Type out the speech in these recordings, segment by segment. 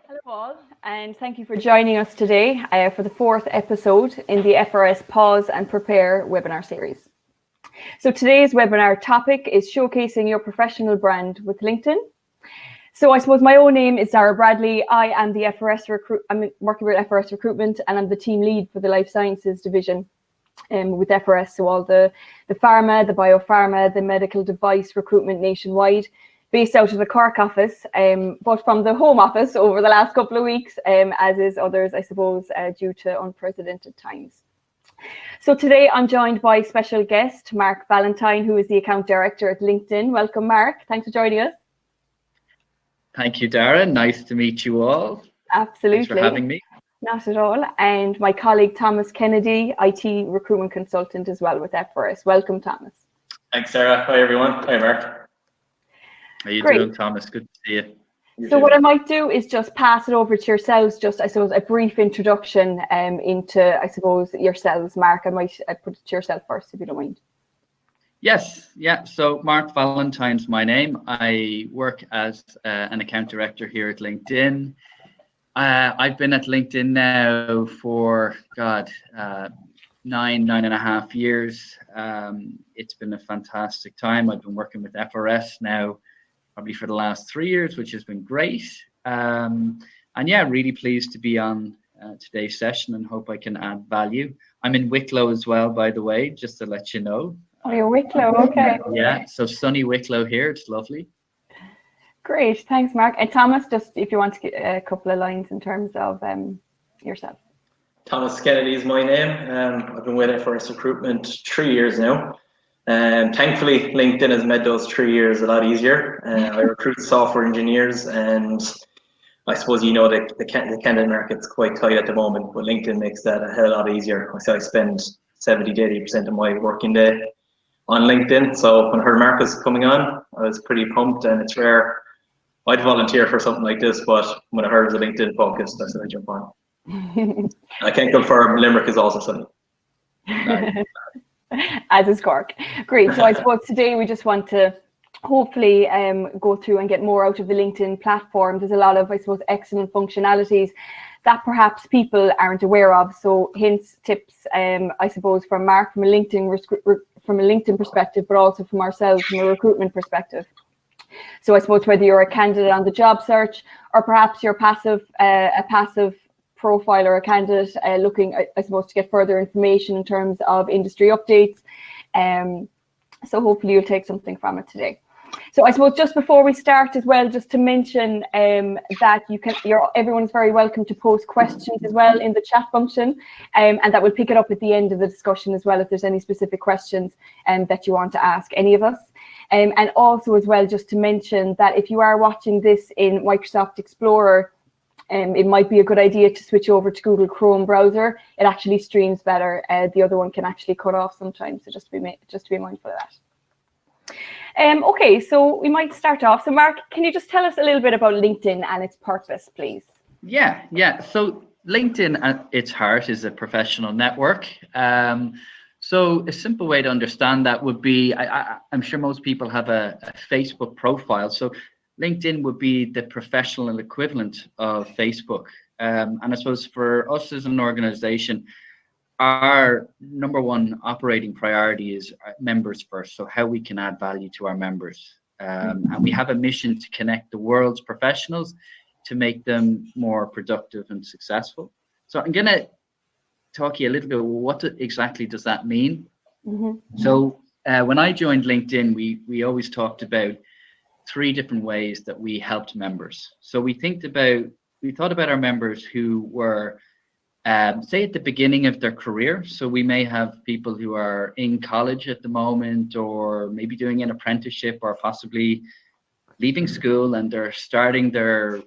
Hello all, and thank you for joining us today for the fourth episode in the FRS Pause and Prepare webinar series. So today's webinar topic is showcasing your professional brand with LinkedIn. So I suppose my own name is Dara Bradley. I am the I'm working with FRS Recruitment, and I'm the team lead for the Life Sciences division with FRS. So all the Pharma, the BioPharma, the medical device recruitment nationwide, based out of the Cork office, but from the home office over the last couple of weeks, as is others, I suppose, due to unprecedented times. So today I'm joined by special guest, Mark Valentine, who is the account director at LinkedIn. Welcome, Mark. Thanks for joining us. Thank you, Dara. Nice to meet you all. Absolutely. Thanks for having me. Not at all. And my colleague, Thomas Kennedy, IT recruitment consultant as well with FRS. Welcome, Thomas. Thanks, Sarah. Hi, everyone. Hi, Mark. How are you doing, Thomas? Good to see you. So what I might do is just pass it over to yourselves, just, I suppose, a brief introduction into, I suppose, yourselves. Mark, I might put it to yourself first, if you don't mind. Yes, yeah. So Mark Valentine's my name. I work as an account director here at LinkedIn. I've been at LinkedIn now for, 9.5 years. It's been a fantastic time. I've been working with FRS now probably for the last 3 years, which has been great. And yeah, really pleased to be on today's session and hope I can add value. I'm in Wicklow as well, by the way, just to let you know. Oh, you're Wicklow, okay. Yeah, so sunny Wicklow here. It's lovely. Great, thanks, Mark. And Thomas, just if you want to get a couple of lines in terms of yourself. Thomas Kennedy is my name. I've been with FRS Recruitment 3 years now. Thankfully, LinkedIn has made those 3 years a lot easier. I recruit software engineers, and I suppose the candidate market's quite tight at the moment, but LinkedIn makes that a hell of a lot easier. I spend 70 to 80% of my working day on LinkedIn. So when I heard Mark was coming on, I was pretty pumped, and it's rare I'd volunteer for something like this, but when I heard it was a LinkedIn focus, I said I'd jump on. I can confirm Limerick is also sunny. As is Cork. Great. So I suppose today we just want to hopefully go through and get more out of the LinkedIn platform. There's a lot of, I suppose, excellent functionalities that perhaps people aren't aware of. So hints, tips, I suppose, from Mark from a LinkedIn perspective, but also from ourselves from a recruitment perspective. So I suppose whether you're a candidate on the job search or perhaps you're a passive profile or a candidate looking, I suppose, to get further information in terms of industry updates. So hopefully you'll take something from it today. So I suppose just before we start as well, just to mention that everyone's very welcome to post questions as well in the chat function, and that will pick it up at the end of the discussion as well if there's any specific questions that you want to ask any of us. And also as well, just to mention that if you are watching this in Microsoft Explorer, it might be a good idea to switch over to Google Chrome browser. It actually streams better. The other one can actually cut off sometimes, so just be mindful of that. Okay, so we might start off. So Mark, can you just tell us a little bit about LinkedIn and its purpose, please? Yeah. So LinkedIn at its heart is a professional network. So a simple way to understand that would be, I'm sure most people have a Facebook profile. So LinkedIn would be the professional equivalent of Facebook. And I suppose for us as an organization, our number one operating priority is members first. So how we can add value to our members. And we have a mission to connect the world's professionals to make them more productive and successful. So I'm going to talk to you a little bit, what exactly does that mean? Mm-hmm. So when I joined LinkedIn, we always talked about 3 different ways that we helped members. So we thought about our members who were, say, at the beginning of their career. So we may have people who are in college at the moment, or maybe doing an apprenticeship, or possibly leaving school and they're starting their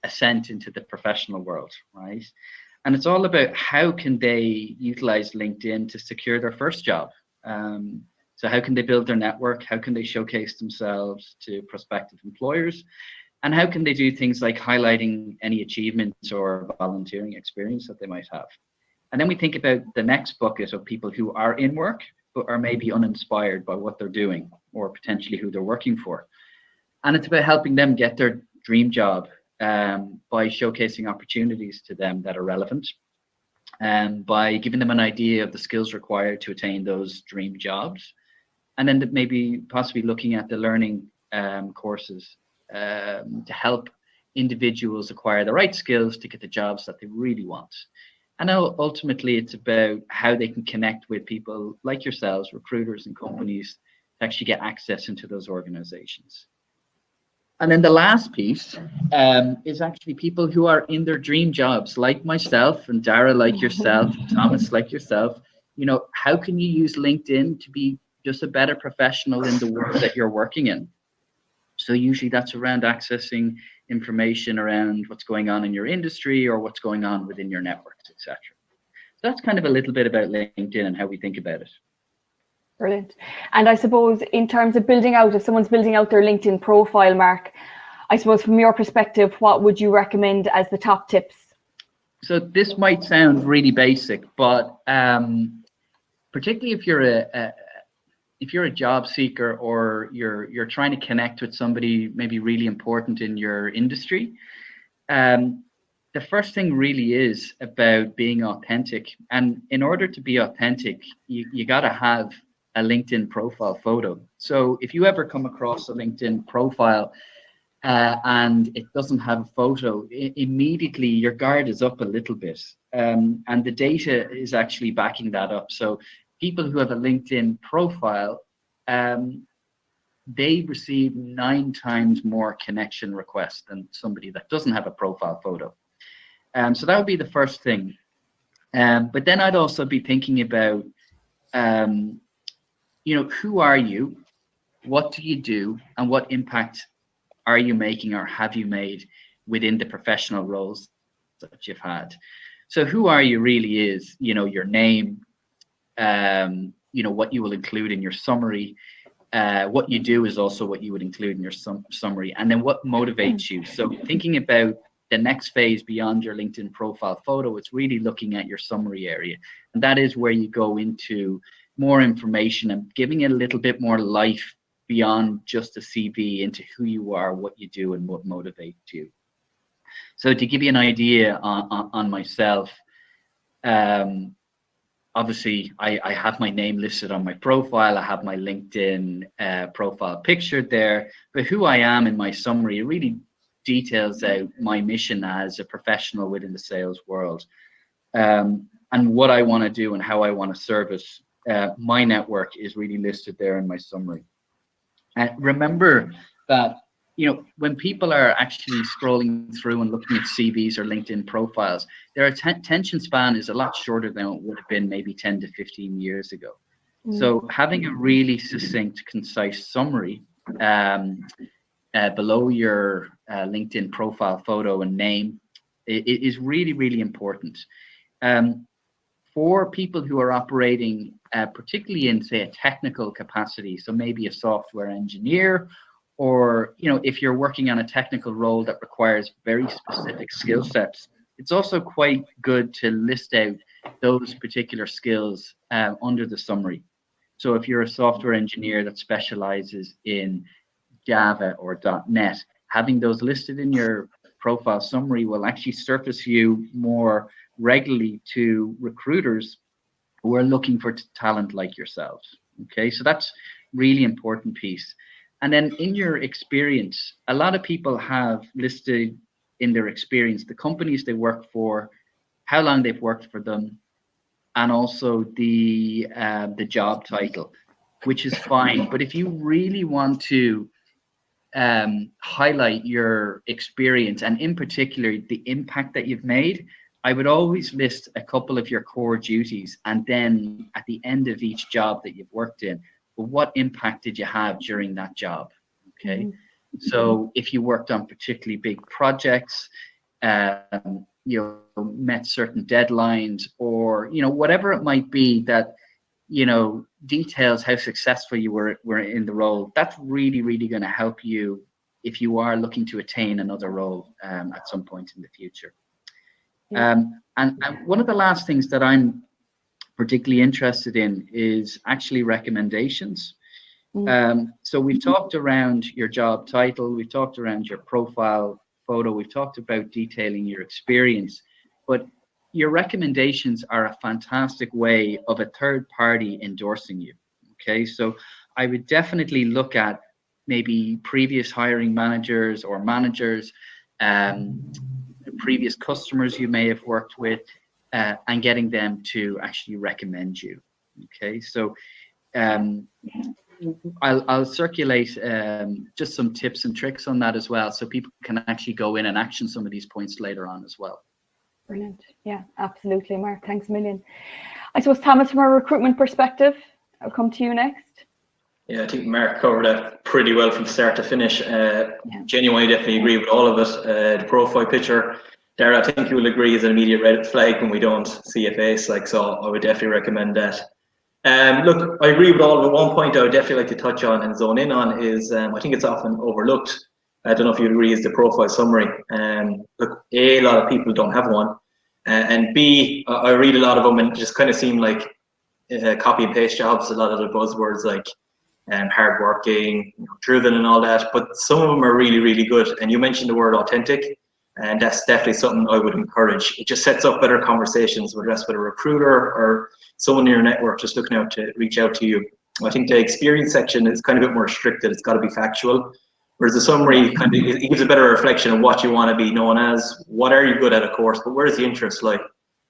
ascent into the professional world, right? And it's all about how can they utilize LinkedIn to secure their first job. So how can they build their network? How can they showcase themselves to prospective employers? And how can they do things like highlighting any achievements or volunteering experience that they might have? And then we think about the next bucket of people who are in work, but are maybe uninspired by what they're doing or potentially who they're working for. And it's about helping them get their dream job by showcasing opportunities to them that are relevant, and by giving them an idea of the skills required to attain those dream jobs, and then maybe possibly looking at the learning courses to help individuals acquire the right skills to get the jobs that they really want. And ultimately, it's about how they can connect with people like yourselves, recruiters and companies, to actually get access into those organizations. And then the last piece is actually people who are in their dream jobs, like myself and Dara, like yourself, Thomas, like yourself. You know, how can you use LinkedIn to be just a better professional in the work that you're working in? So usually that's around accessing information around what's going on in your industry or what's going on within your networks, etc. So that's kind of a little bit about LinkedIn and how we think about it. Brilliant. And I suppose in terms of building out, if someone's building out their LinkedIn profile, Mark, I suppose from your perspective, what would you recommend as the top tips? So this might sound really basic, but particularly if you're a job seeker or you're trying to connect with somebody maybe really important in your industry, the first thing really is about being authentic. And in order to be authentic, you got to have a LinkedIn profile photo. So if you ever come across a LinkedIn profile and it doesn't have a photo, immediately your guard is up a little bit. And the data is actually backing that up. So people who have a LinkedIn profile, they receive 9 times more connection requests than somebody that doesn't have a profile photo. So that would be the first thing. But then I'd also be thinking about, who are you? What do you do? And what impact are you making or have you made within the professional roles that you've had? So who are you really is, your name, what you will include in your summary. What you do is also what you would include in your summary, and then what motivates you. So thinking about the next phase beyond your LinkedIn profile photo, it's really looking at your summary area. And that is where you go into more information and giving it a little bit more life beyond just a CV into who you are, what you do, and what motivates you. So to give you an idea on myself, obviously, I have my name listed on my profile. I have my LinkedIn profile pictured there. But who I am in my summary really details out my mission as a professional within the sales world, and what I want to do and how I want to service my network is really listed there in my summary. And remember that when people are actually scrolling through and looking at CVs or LinkedIn profiles, their attention span is a lot shorter than it would have been maybe 10 to 15 years ago. So having a really succinct, concise summary below your LinkedIn profile photo and name is really, really important. For people who are operating, particularly in, say, a technical capacity, so maybe a software engineer, or if you're working on a technical role that requires very specific skill sets, it's also quite good to list out those particular skills under the summary. So if you're a software engineer that specializes in Java or .NET, having those listed in your profile summary will actually surface you more regularly to recruiters who are looking for talent like yourselves. Okay, so that's really important piece. And then in your experience, a lot of people have listed in their experience the companies they work for, how long they've worked for them, and also the job title, which is fine. But if you really want to highlight your experience and in particular the impact that you've made, I would always list a couple of your core duties, and then at the end of each job that you've worked in, what impact did you have during that job? Okay, so if you worked on particularly big projects, met certain deadlines, or whatever it might be that details how successful you were in the role, that's really, really going to help you if you are looking to attain another role at some point in the future. And one of the last things that I'm particularly interested in is actually recommendations. So we've talked around your job title, we've talked around your profile photo, we've talked about detailing your experience, but your recommendations are a fantastic way of a third party endorsing you. Okay, so I would definitely look at maybe previous hiring managers or managers, previous customers you may have worked with, and getting them to actually recommend you. Okay, so I'll circulate just some tips and tricks on that as well, so people can actually go in and action some of these points later on as well. Brilliant. Yeah, absolutely, Mark. Thanks a million. I suppose, Thomas, from a recruitment perspective, I'll come to you next. Yeah, I think Mark covered that pretty well from start to finish. Genuinely, definitely agree with all of it. The profile picture, Dara, I think you will agree, is an immediate red flag when we don't see a face. Like, so I would definitely recommend that. Look, I agree with all of it. One point I would definitely like to touch on and zone in on is, I think it's often overlooked. I don't know if you agree, is the profile summary. Look, A lot of people don't have one. And B, I read a lot of them and it just kind of seem like copy and paste jobs, a lot of the buzzwords like hardworking, driven and all that, but some of them are really, really good. And you mentioned the word authentic, and that's definitely something I would encourage. It just sets up better conversations, whether that's with a recruiter or someone in your network just looking out to reach out to you. I think the experience section is kind of a bit more restricted. It's got to be factual. Whereas the summary kind of it gives a better reflection of what you want to be known as. What are you good at, of course, but where's the interest like?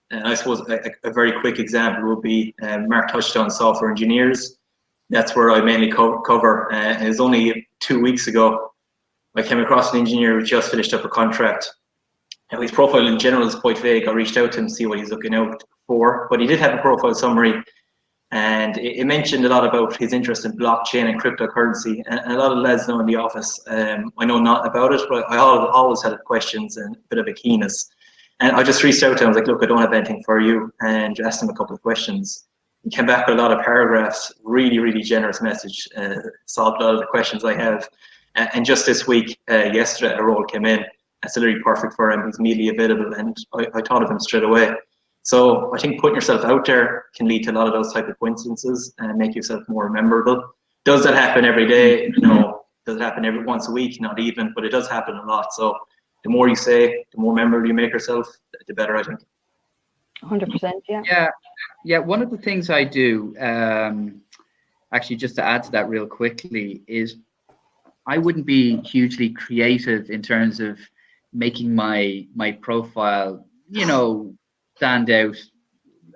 And I suppose a very quick example would be Mark touched on software engineers. That's where I mainly cover. And it was only 2 weeks ago I came across an engineer who just finished up a contract. And his profile in general is quite vague. I reached out to him to see what he's looking out for, but he did have a profile summary, and it mentioned a lot about his interest in blockchain and cryptocurrency. And a lot of lads know in the office, I know not about it, but I always had questions and a bit of a keenness. And I just reached out to him. I was like, look, I don't have anything for you, and asked him a couple of questions. He came back with a lot of paragraphs, really, really generous message, solved a lot of the questions I have. And just this week, yesterday, a role came in. That's literally perfect for him. He's immediately available, and I thought of him straight away. So I think putting yourself out there can lead to a lot of those type of coincidences and make yourself more memorable. Does that happen every day? No. Does it happen every once a week? Not even, but it does happen a lot. So the more you say, the more memorable you make yourself, the better, I think. 100%, yeah. Yeah. One of the things I do, actually, just to add to that real quickly, is I wouldn't be hugely creative in terms of making my profile, stand out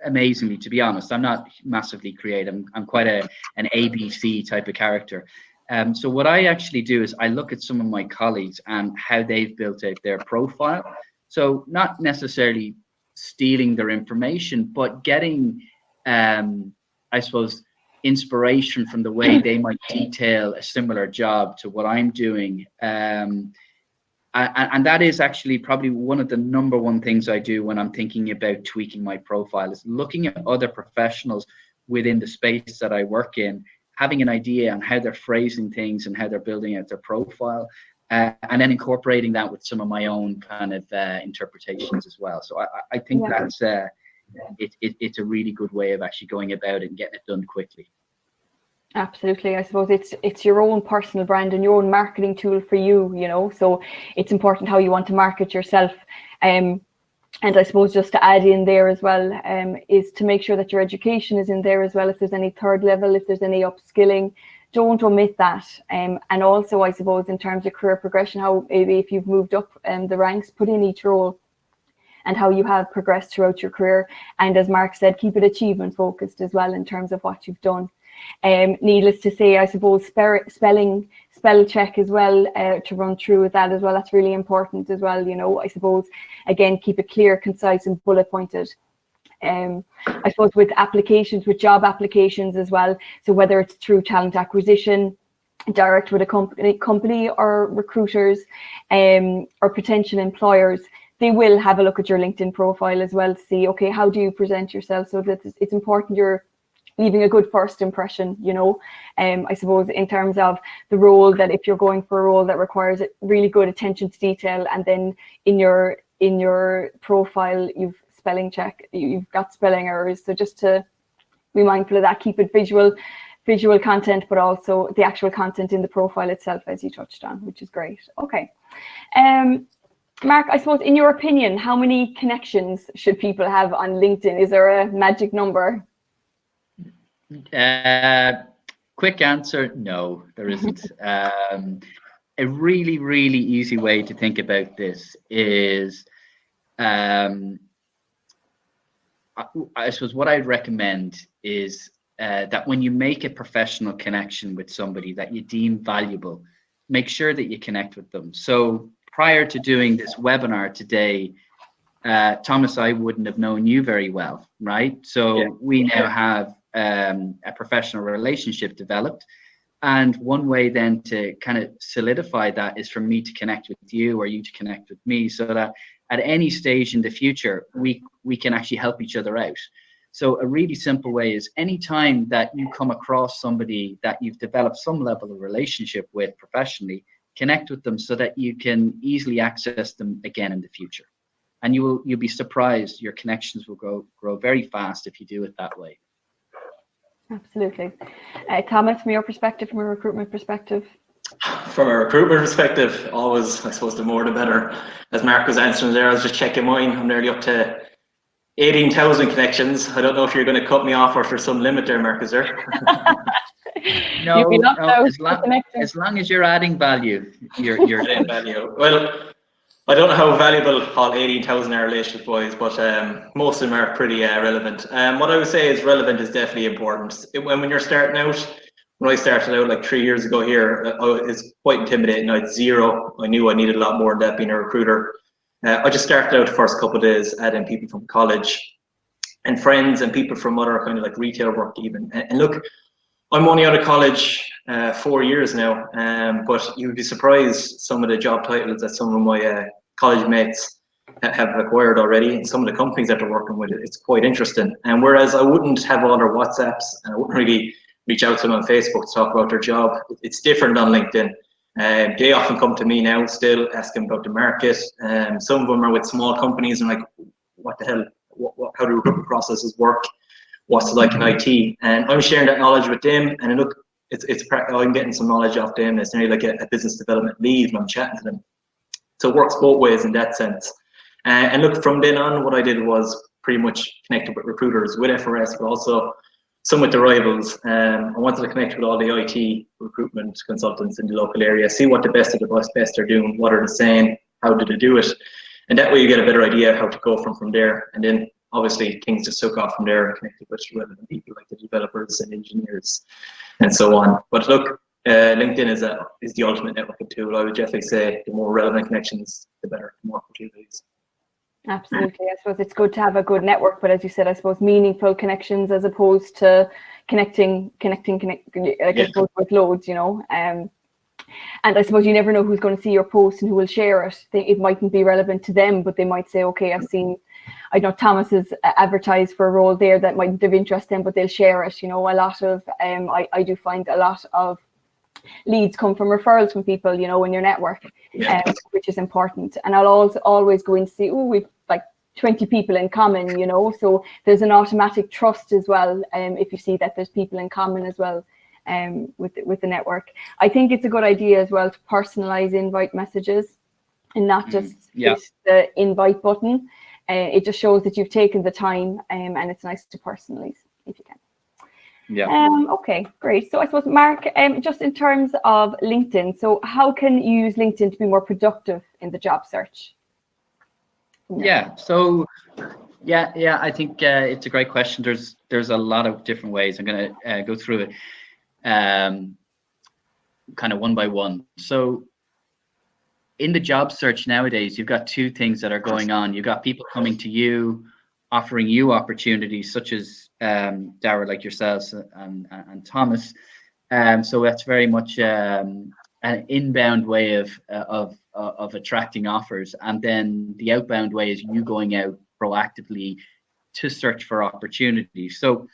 amazingly. To be honest, I'm not massively creative. I'm quite an ABC type of character. So what I actually do is I look at some of my colleagues and how they've built out their profile. So not necessarily stealing their information, but getting, I suppose, inspiration from the way they might detail a similar job to what I'm doing. And that is actually probably one of the number one things I do when I'm thinking about tweaking my profile, is looking at other professionals within the space that I work in, having an idea on how they're phrasing things and how they're building out their profile, and then incorporating that with some of my own kind of interpretations as well. So I think that's it's a really good way of actually going about it and getting it done quickly. Absolutely. I suppose it's your own personal brand and your own marketing tool for you, so it's important how you want to market yourself. And I suppose just to add in there as well, is to make sure that your education is in there as well. If there's any third level, if there's any upskilling, don't omit that. And also, I suppose, in terms of career progression, how maybe if you've moved up the ranks, put in each role and how you have progressed throughout your career. And as Mark said, keep it achievement focused as well in terms of what you've done. Needless to say, I suppose spell check as well, to run through with that as well. That's really important as well. I suppose, again, keep it clear, concise and bullet pointed. I suppose with job applications as well. So whether it's through talent acquisition, direct with a company or recruiters, or potential employers, they will have a look at your LinkedIn profile as well to see, okay, how do you present yourself? So that it's important you're leaving a good first impression, I suppose in terms of the role, that if you're going for a role that requires really good attention to detail, and then in your profile you've got spelling errors. So just to be mindful of that, keep it visual, visual content, but also the actual content in the profile itself, as you touched on, which is great. Okay. Mark, I suppose in your opinion, how many connections should people have on LinkedIn? Is there a magic number? Quick answer, no, there isn't. A really, really easy way to think about this is, I suppose what I'd recommend is that when you make a professional connection with somebody that you deem valuable, make sure that you connect with them. So prior to doing this webinar today, Thomas, I wouldn't have known you very well, right? So we now have a professional relationship developed. And one way then to kind of solidify that is for me to connect with you or you to connect with me, so that at any stage in the future, we can actually help each other out. So a really simple way is anytime that you come across somebody that you've developed some level of relationship with professionally, connect with them so that you can easily access them again in the future. And you'll be surprised, your connections will grow very fast if you do it that way. Absolutely. Thomas, from your perspective, from a recruitment perspective? From a recruitment perspective, always, I suppose, the more the better. As Mark was answering there, I was just checking mine. I'm nearly up to 18,000 connections. I don't know if you're going to cut me off or if there's some limit there, Mark, is there? No, as long as you're adding value, you're adding value. Well, I don't know how valuable all 18,000 are relationship wise, but most of them are pretty relevant. What I would say is relevant is definitely important. When you're starting out, when I started out like 3 years ago here, it's quite intimidating. I had zero. I knew I needed a lot more than that being a recruiter. I just started out the first couple of days adding people from college and friends and people from other kind of like retail work even. And look, I'm only out of college 4 years now, but you'd be surprised some of the job titles that some of my college mates have acquired already, and some of the companies that they're working with. It's quite interesting. And whereas I wouldn't have all their WhatsApps and I wouldn't really reach out to them on Facebook to talk about their job, it's different on LinkedIn. They often come to me now still asking about the market. Some of them are with small companies and like, what the hell, how do recruitment processes work? What's it like in IT? And I'm sharing that knowledge with them, and look, I'm getting some knowledge off them. It's nearly like a business development lead when I'm chatting to them. So it works both ways in that sense. And look, from then on, what I did was pretty much connected with recruiters, with FRS, but also some with the rivals. I wanted to connect with all the IT recruitment consultants in the local area, see what the best of the best are doing, what are they saying, how did they do it, and that way you get a better idea how to go from there. And then obviously things just took off from there and connected with relevant people like the developers and engineers and so on. But look, LinkedIn is the ultimate networking tool. I would definitely say the more relevant connections, the better, the more opportunities. Absolutely. I suppose it's good to have a good network, but as you said, I suppose meaningful connections as opposed to connecting I suppose with loads, you know. And I suppose you never know who's going to see your post and who will share it. It mightn't be relevant to them, but they might say, okay, I've seen, I know Thomas has advertised for a role there that might have interest them, but they'll share it. You know, a lot of, I do find a lot of leads come from referrals from people, you know, in your network, which is important. And I'll always go and see, oh, we've like 20 people in common, you know, so there's an automatic trust as well. If you see that there's people in common as well. With the network, I think it's a good idea as well to personalize invite messages and not just hit the invite button. It just shows that you've taken the time, and it's nice to personalize if you can. Yeah. Okay, great. So I suppose, Mark, just in terms of LinkedIn, so how can you use LinkedIn to be more productive in the job search? Yeah. So I think it's a great question. There's a lot of different ways. I'm going to go through it kind of one by one. So in the job search nowadays, you've got two things that are going on. You've got people coming to you, offering you opportunities, such as Dara, like yourselves, and Thomas. So that's very much an inbound way of attracting offers, and then the outbound way is you going out proactively to search for opportunities. So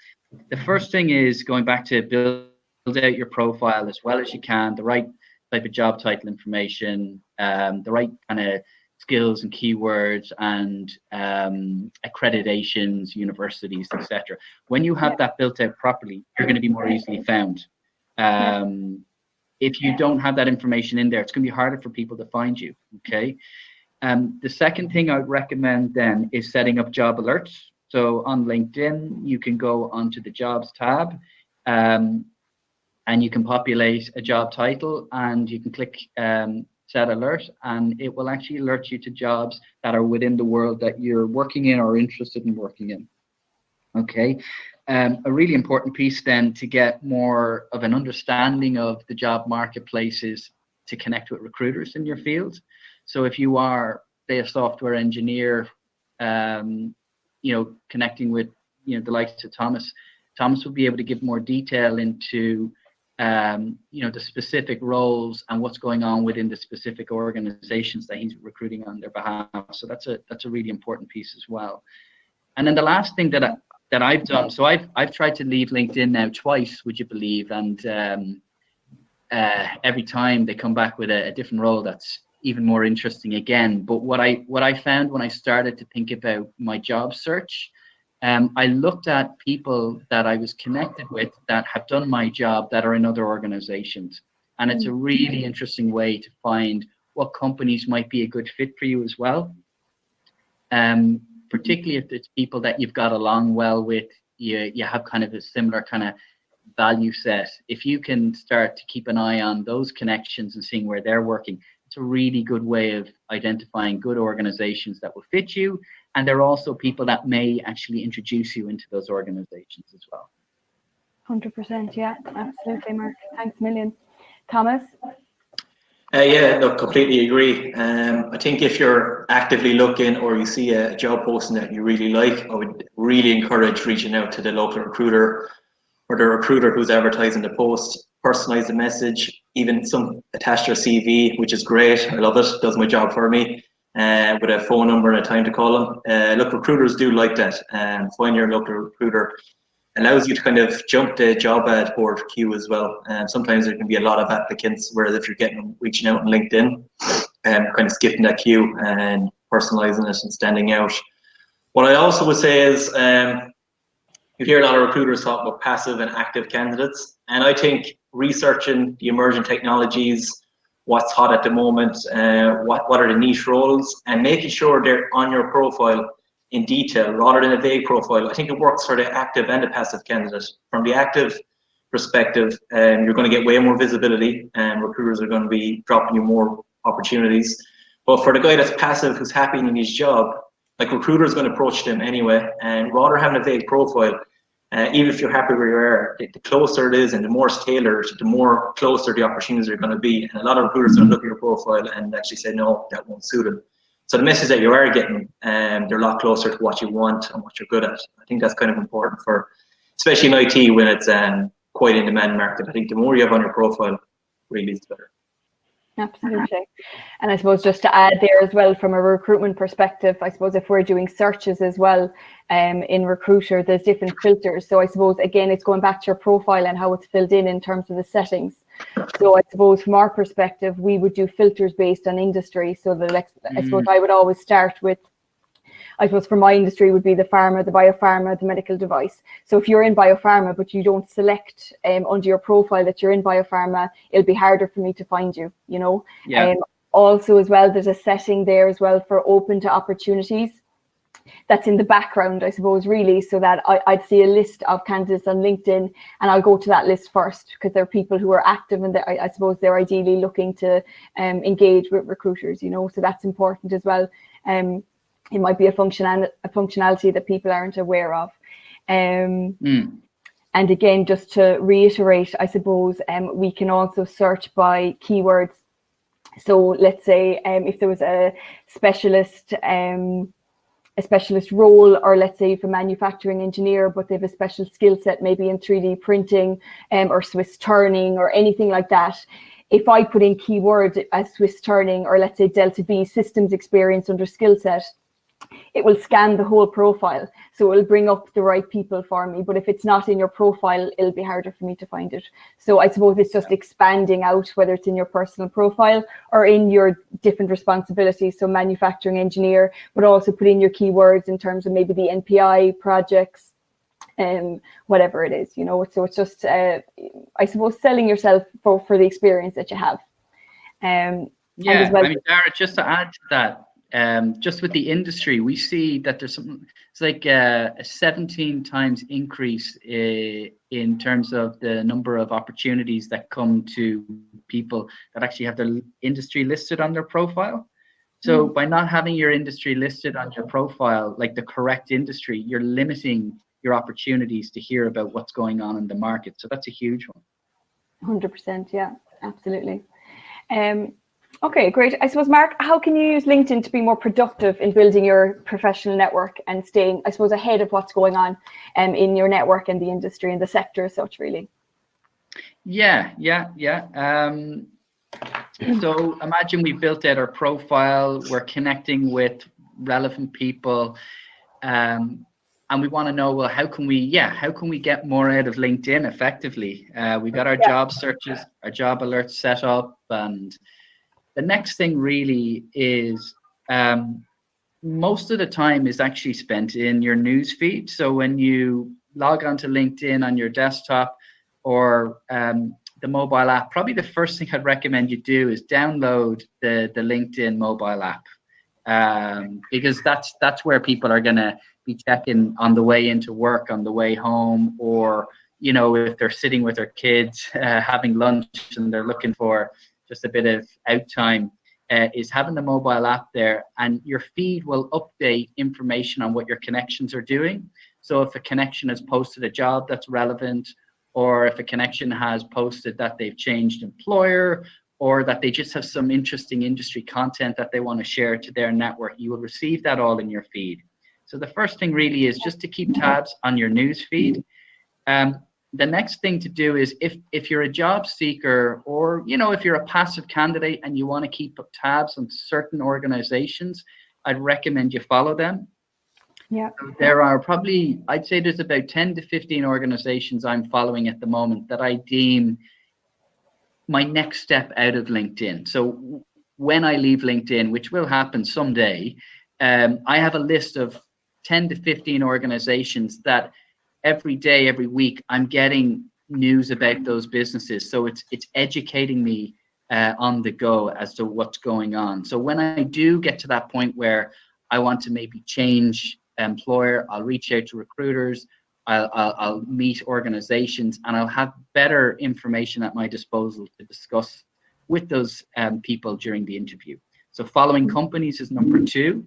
the first thing is going back to build out your profile as well as you can, the right type of job title information, the right kind of skills and keywords and accreditations, universities, etc. When you have that built out properly, you're going to be more easily found. If you don't have that information in there, it's going to be harder for people to find you. Okay. The second thing I would recommend then is setting up job alerts. So on LinkedIn, you can go onto the jobs tab, and you can populate a job title, and you can click set alert, and it will actually alert you to jobs that are within the world that you're working in or interested in working in. Okay. A really important piece then to get more of an understanding of the job marketplace is to connect with recruiters in your field. So if you are, say, a software engineer, connecting with, the likes of Thomas will be able to give more detail into, the specific roles and what's going on within the specific organizations that he's recruiting on their behalf. So that's a really important piece as well. And then the last thing that I've done, so I've tried to leave LinkedIn now twice, would you believe? And every time they come back with a different role that's even more interesting again. But what I found when I started to think about my job search, I looked at people that I was connected with that have done my job that are in other organizations. And it's a really interesting way to find what companies might be a good fit for you as well. Particularly if it's people that you've got along well with, you have kind of a similar kind of value set. If you can start to keep an eye on those connections and seeing where they're working, it's a really good way of identifying good organizations that will fit you. And they're also people that may actually introduce you into those organizations as well. 100%, yeah, absolutely, Mark. Thanks a million. Thomas? Completely agree. I think if you're actively looking or you see a job posting that you really like, I would really encourage reaching out to the local recruiter or the recruiter who's advertising the post. Personalize the message, even some attach your CV, which is great. I love it. Does my job for me. With a phone number and a time to call them. Look, recruiters do like that. Find your local recruiter. Allows you to kind of jump the job ad board queue as well. Sometimes there can be a lot of applicants, whereas if you're reaching out on LinkedIn, kind of skipping that queue and personalizing it and standing out. What I also would say is, you hear a lot of recruiters talk about passive and active candidates, and I think researching the emerging technologies, what's hot at the moment, what are the niche roles, and making sure they're on your profile in detail rather than a vague profile. I think it works for the active and the passive candidate. From the active perspective, you're going to get way more visibility, and recruiters are going to be dropping you more opportunities. But for the guy that's passive, who's happy in his job, like, recruiters going to approach them anyway, and rather having a vague profile, even if you're happy where you are, the closer it is and the more it's tailored, the more closer the opportunities are going to be. And a lot of recruiters are going to look at your profile and actually say, no, that won't suit them. So the message that you are getting, they're a lot closer to what you want and what you're good at. I think that's kind of important for, especially in IT when it's quite in demand market. I think the more you have on your profile, really is better. Absolutely. And I suppose just to add there as well, from a recruitment perspective, I suppose if we're doing searches as well, in Recruiter, there's different filters. So I suppose, again, it's going back to your profile and how it's filled in terms of the settings. So I suppose from our perspective, we would do filters based on industry. So I suppose I would always start with, I suppose for my industry would be the pharma, the biopharma, the medical device. So if you're in biopharma, but you don't select under your profile that you're in biopharma, it'll be harder for me to find you, Yeah. Also as well, there's a setting there as well for open to opportunities. That's in the background, I suppose, really, so that I'd see a list of candidates on LinkedIn and I'll go to that list first, because there are people who are active and I suppose they're ideally looking to engage with recruiters, so that's important as well. It might be a functionality that people aren't aware of. And again, just to reiterate, I suppose we can also search by keywords. So let's say if there was a specialist role, or let's say if a manufacturing engineer, but they have a special skill set, maybe in 3D printing or Swiss turning or anything like that. If I put in keywords as Swiss turning, or let's say Delta V systems experience under skill set, it will scan the whole profile. So it will bring up the right people for me. But if it's not in your profile, it'll be harder for me to find it. So I suppose it's just expanding out, whether it's in your personal profile or in your different responsibilities. So manufacturing engineer, but also put in your keywords in terms of maybe the NPI projects, whatever it is, you know. So it's just, I suppose, selling yourself for the experience that you have. Yeah, as well, I mean, Dara, just to add to that, just with the industry, we see that there's something, it's like a 17 times increase in terms of the number of opportunities that come to people that actually have their industry listed on their profile. So by not having your industry listed on your profile, like the correct industry, you're limiting your opportunities to hear about what's going on in the market. So that's a huge one. 100%, yeah, absolutely. Okay, great. I suppose, Mark, how can you use LinkedIn to be more productive in building your professional network and staying, I suppose, ahead of what's going on in your network and the industry and the sector as such, really? Yeah. So imagine we built out our profile, we're connecting with relevant people, and we want to know, well, how can we get more out of LinkedIn effectively? We got our job searches, our job alerts set up, and the next thing really is most of the time is actually spent in your news feed. So when you log onto LinkedIn on your desktop or the mobile app, probably the first thing I'd recommend you do is download the LinkedIn mobile app, because that's where people are going to be checking on the way into work, on the way home, or, you know, if they're sitting with their kids having lunch and they're looking for just a bit of out time, is having the mobile app there, and your feed will update information on what your connections are doing. So if a connection has posted a job that's relevant, or if a connection has posted that they've changed employer, or that they just have some interesting industry content that they want to share to their network, you will receive that all in your feed. So the first thing really is just to keep tabs on your news feed. The next thing to do is if you're a job seeker, or, you know, if you're a passive candidate and you want to keep tabs on certain organizations, I'd recommend you follow them. Yeah. There are probably, I'd say there's about 10 to 15 organizations I'm following at the moment that I deem my next step out of LinkedIn. So when I leave LinkedIn, which will happen someday, I have a list of 10 to 15 organizations that every day, every week, I'm getting news about those businesses. So it's educating me on the go as to what's going on. So when I do get to that point where I want to maybe change employer, I'll reach out to recruiters, I'll meet organizations, and I'll have better information at my disposal to discuss with those people during the interview. So following companies is number 2,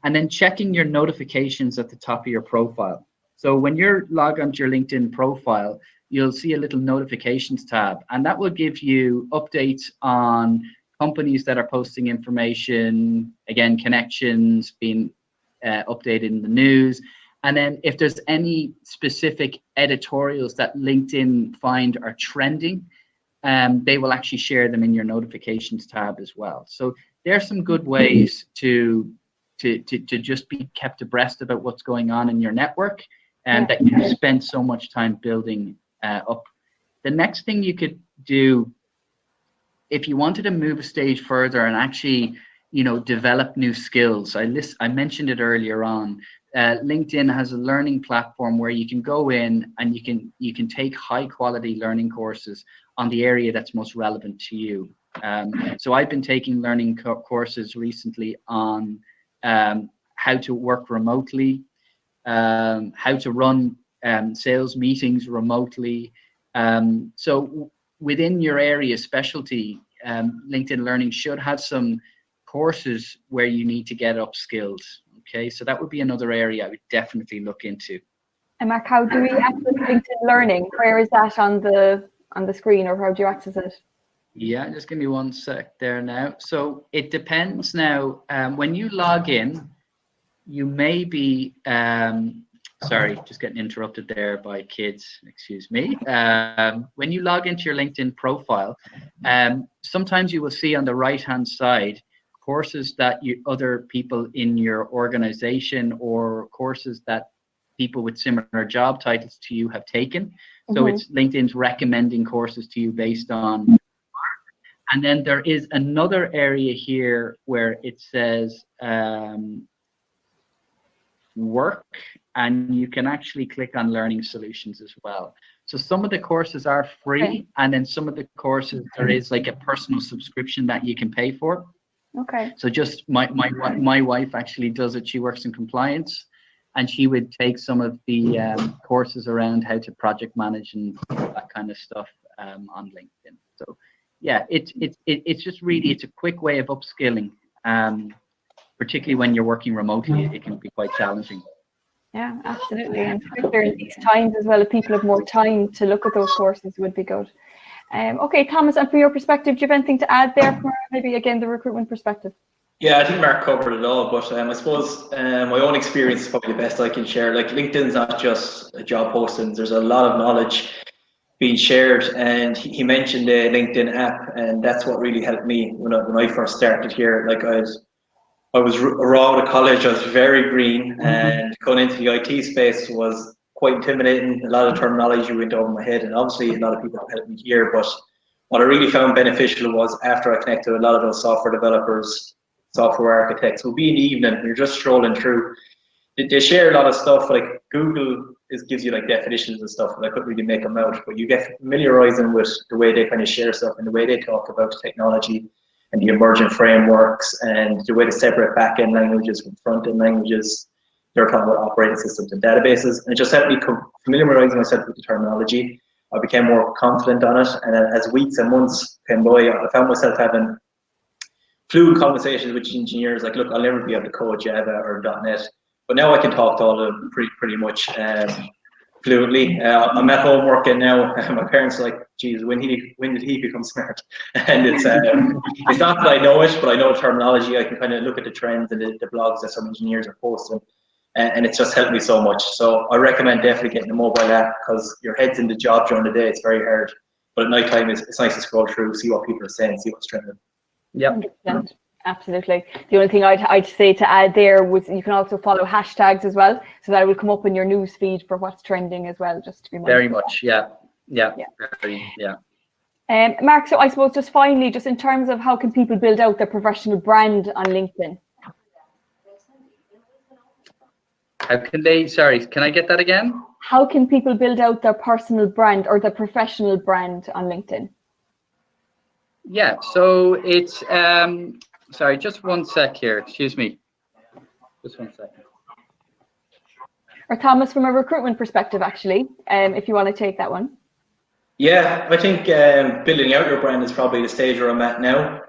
and then checking your notifications at the top of your profile. So when you're logged onto your LinkedIn profile, you'll see a little notifications tab, and that will give you updates on companies that are posting information, again, connections being updated in the news. And then if there's any specific editorials that LinkedIn find are trending, they will actually share them in your notifications tab as well. So there's some good ways to just be kept abreast about what's going on in your network, and that you spend so much time building up. The next thing you could do, if you wanted to move a stage further and actually, you know, develop new skills, I mentioned it earlier on. LinkedIn has a learning platform where you can go in and you can take high quality learning courses on the area that's most relevant to you. So I've been taking learning courses recently on how to work remotely, how to run sales meetings remotely. So within your area specialty, LinkedIn Learning should have some courses where you need to get upskilled. Okay, so that would be another area I would definitely look into. And Mark, how do we access LinkedIn Learning? Where is that on the screen, or how do you access it? Yeah, just give me one sec there now. So it depends now. When you log in, you may be, sorry, just getting interrupted there by kids, excuse me. When you log into your LinkedIn profile, sometimes you will see on the right-hand side courses that other people in your organization or courses that people with similar job titles to you have taken. So it's LinkedIn's recommending courses to you based on. And then there is another area here where it says work, and you can actually click on learning solutions as well. So some of the courses are free, and then some of the courses there is like a personal subscription that you can pay for. Okay. So just my wife actually does it. She works in compliance, and she would take some of the courses around how to project manage and that kind of stuff on LinkedIn. So yeah, it's just really, it's a quick way of upskilling, particularly when you're working remotely. It can be quite challenging. Yeah, absolutely. And particularly in these times as well, if people have more time to look at those courses, would be good. Okay, Thomas, and from your perspective, do you have anything to add there for maybe again the recruitment perspective? Yeah, I think Mark covered it all, but I suppose my own experience is probably the best I can share. Like, LinkedIn's not just a job postings, there's a lot of knowledge being shared, and he mentioned the LinkedIn app, and that's what really helped me when I first started here. Like, I was raw out of college, I was very green, and going into the IT space was quite intimidating. A lot of terminology went over my head, and obviously a lot of people have helped me here, but what I really found beneficial was after I connected with a lot of those software developers, software architects, would be in the evening, when you're just strolling through. They share a lot of stuff, like Google gives you like definitions and stuff, and I couldn't really make them out, but you get familiarizing with the way they kind of share stuff and the way they talk about technology and the emergent frameworks and the way to separate back-end languages from front-end languages. They're talking about operating systems and databases, and it just helped me familiarize myself with the terminology. I became more confident on it, and as weeks and months came by, I found myself having fluid conversations with engineers. Like, look, I'll never be able to code Java or .NET, but now I can talk to all of them pretty much fluently. I'm at home working now. My parents are like, geez, when did he become smart? And it's not that I know it, but I know terminology. I can kind of look at the trends and the blogs that some engineers are posting, and it's just helped me so much. So I recommend definitely getting a mobile app, because your head's in the job during the day, it's very hard, but at night time it's nice to scroll through, see what people are saying, see what's trending. Yep. 100%. Absolutely. The only thing I'd say to add there was you can also follow hashtags as well, so that it will come up in your news feed for what's trending as well, just to be mindful. Very much, yeah. Mark, so I suppose just finally, just in terms of how can people build out their professional brand on LinkedIn? How can they, sorry, can I get that again? How can people build out their personal brand or their professional brand on LinkedIn? Yeah, so it's, sorry, just one sec here, excuse me. Just 1 second. Or Thomas, from a recruitment perspective, actually, if you want to take that one. Yeah, I think building out your brand is probably the stage where I'm at now.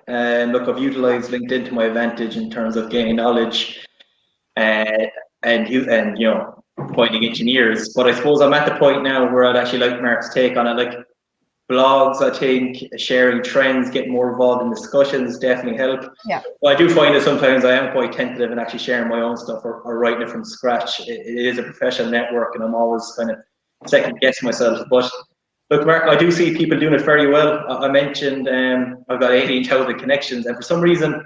Look, I've utilized LinkedIn to my advantage in terms of gaining knowledge and you know, pointing engineers. But I suppose I'm at the point now where I'd actually like Mark's take on it. Like, blogs, I think, sharing trends, getting more involved in discussions definitely help. Yeah. But I do find that sometimes I am quite tentative in actually sharing my own stuff or writing it from scratch. It is a professional network, and I'm always kind of second guessing myself. But look, Mark, I do see people doing it very well. I mentioned I've got 18,000 connections, and for some reason,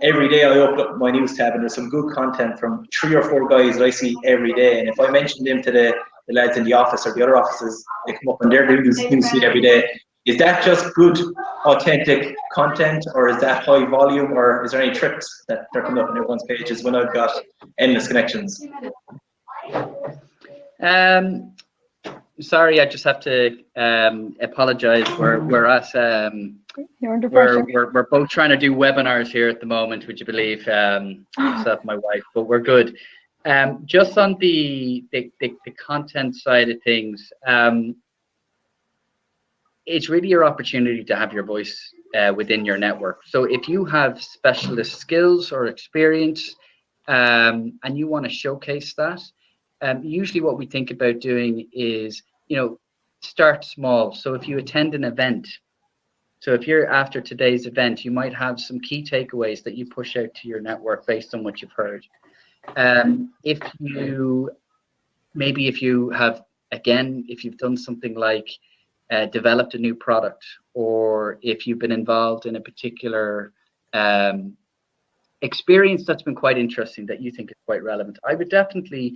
every day I open up my news tab and there's some good content from 3 or 4 guys that I see every day. And if I mention them to the lads in the office or the other offices, they come up on their news feed every day. Is that just good, authentic content, or is that high volume, or is there any tricks that they're coming up on everyone's pages when I've got endless connections? Sorry, I just have to apologize. We're at You're under pressure. we're both trying to do webinars here at the moment, would you believe? Myself and my wife, but we're good. Just on the content side of things, it's really your opportunity to have your voice within your network. So if you have specialist skills or experience, and you want to showcase that, usually what we think about doing is, you know, start small. So if you attend an event, so if you're after today's event, you might have some key takeaways that you push out to your network based on what you've heard. If you have, again, if you've done something like developed a new product, or if you've been involved in a particular experience that's been quite interesting that you think is quite relevant, I would definitely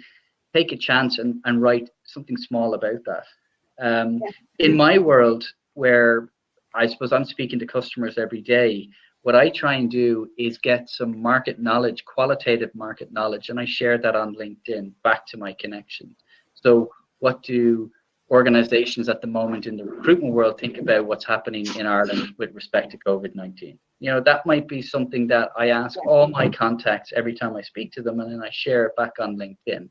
take a chance and write something small about that. In my world, where I suppose I'm speaking to customers every day, what I try and do is get some market knowledge, qualitative market knowledge, and I share that on LinkedIn back to my connections. So what do organizations at the moment in the recruitment world think about what's happening in Ireland with respect to COVID-19? You know, that might be something that I ask all my contacts every time I speak to them, and then I share it back on LinkedIn.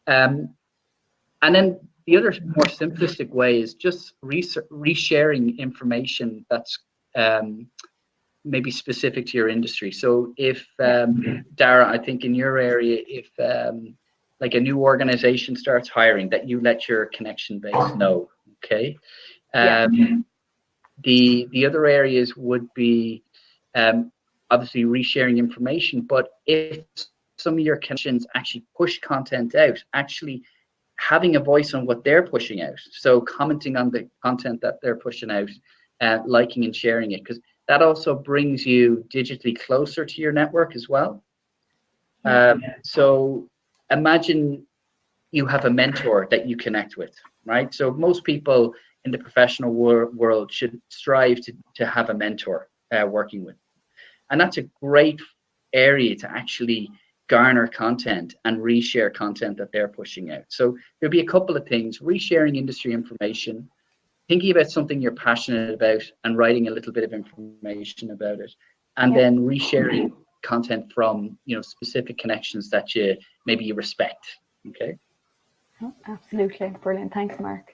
And then the other more simplistic way is just resharing information that's maybe specific to your industry. So if Dara, I think in your area, if like a new organization starts hiring, that you let your connection base know. Okay. The other areas would be obviously resharing information, but if some of your connections actually push content out, actually having a voice on what they're pushing out. So commenting on the content that they're pushing out, liking and sharing it, because that also brings you digitally closer to your network as well. So imagine you have a mentor that you connect with, right? So most people in the professional world should strive to have a mentor working with. And that's a great area to actually garner content and reshare content that they're pushing out. So there'll be a couple of things: resharing industry information, thinking about something you're passionate about and writing a little bit of information about it, and then resharing content from, you know, specific connections that you respect. Okay. Oh, absolutely brilliant. Thanks, Mark.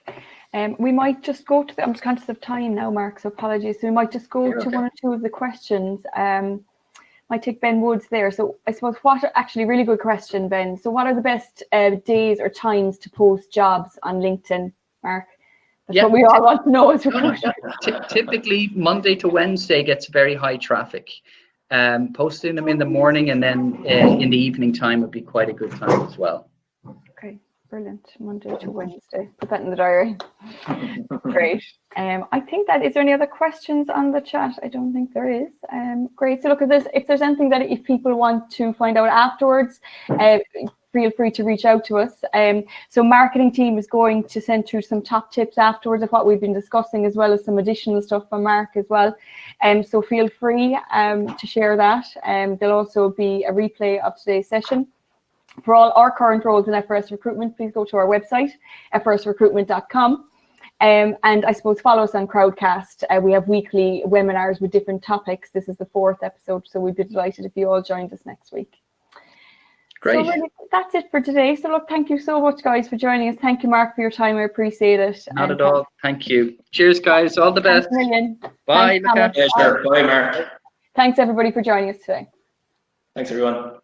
We might just go to I'm just conscious of time now, Mark, so apologies. So we might just go to one or two of the questions. Might take Ben Woods there. So I suppose actually really good question, Ben. So what are the best days or times to post jobs on LinkedIn, Mark? That's what we all want to know as recruiters. Typically Monday to Wednesday gets very high traffic. Posting them in the morning and then in the evening time would be quite a good time as well. Okay, brilliant. Monday to Wednesday. Put that in the diary. Great. I think that, is there any other questions on the chat? I don't think there is. Great. So look at this. If there's anything that if people want to find out afterwards, feel free to reach out to us. So marketing team is going to send through some top tips afterwards of what we've been discussing, as well as some additional stuff from Mark as well. So feel free to share that. There'll also be a replay of today's session. For all our current roles in FRS Recruitment, please go to our website, frsrecruitment.com. And I suppose follow us on Crowdcast. We have weekly webinars with different topics. This is the 4th episode, so we'd be delighted if you all joined us next week. Great. So really, that's it for today. So look, thank you so much, guys, for joining us. Thank you, Mark, for your time. I appreciate it. Not at all. Thank you. Cheers, guys. All the best. Bye. Bye, Mark. Thanks, everybody, for joining us today. Thanks, everyone.